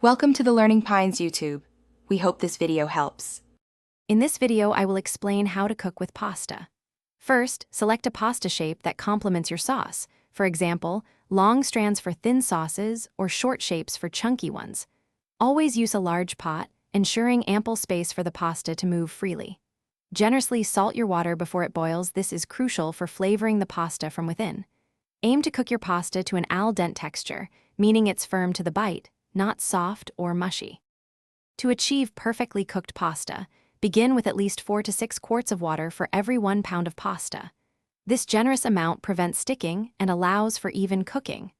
Welcome to the Learning Pines YouTube. We hope this video helps. In this video, I will explain how to cook with pasta. First, select a pasta shape that complements your sauce. For example, long strands for thin sauces or short shapes for chunky ones. Always use a large pot, ensuring ample space for the pasta to move freely. Generously salt your water before it boils. This is crucial for flavoring the pasta from within. Aim to cook your pasta to an al dente texture, meaning it's firm to the bite, not soft or mushy. To achieve perfectly cooked pasta, begin with at least 4 to 6 quarts of water for every 1 pound of pasta. This generous amount prevents sticking and allows for even cooking.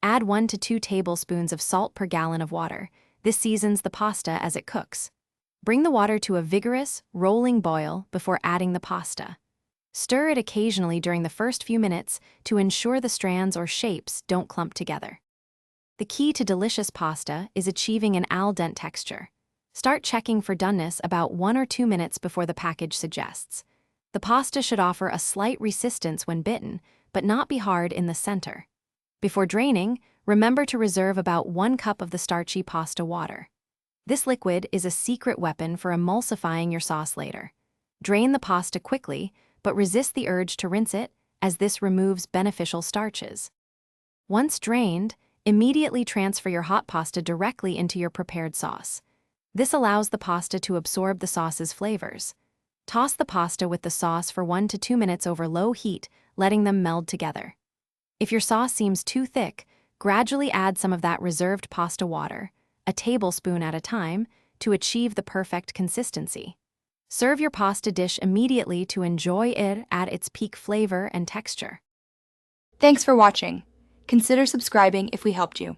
Add 1 to 2 tablespoons of salt per gallon of water. This seasons the pasta as it cooks. Bring the water to a vigorous, rolling boil before adding the pasta. Stir it occasionally during the first few minutes to ensure the strands or shapes don't clump together. The key to delicious pasta is achieving an al dente texture. Start checking for doneness about 1 or 2 minutes before the package suggests. The pasta should offer a slight resistance when bitten, but not be hard in the center. Before draining, remember to reserve about 1 cup of the starchy pasta water. This liquid is a secret weapon for emulsifying your sauce later. Drain the pasta quickly, but resist the urge to rinse it, as this removes beneficial starches. Once drained, immediately transfer your hot pasta directly into your prepared sauce. This allows the pasta to absorb the sauce's flavors. Toss the pasta with the sauce for 1 to 2 minutes over low heat, letting them meld together. If your sauce seems too thick, gradually add some of that reserved pasta water, a tablespoon at a time, to achieve the perfect consistency. Serve your pasta dish immediately to enjoy it at its peak flavor and texture. Thanks for watching. Consider subscribing if we helped you.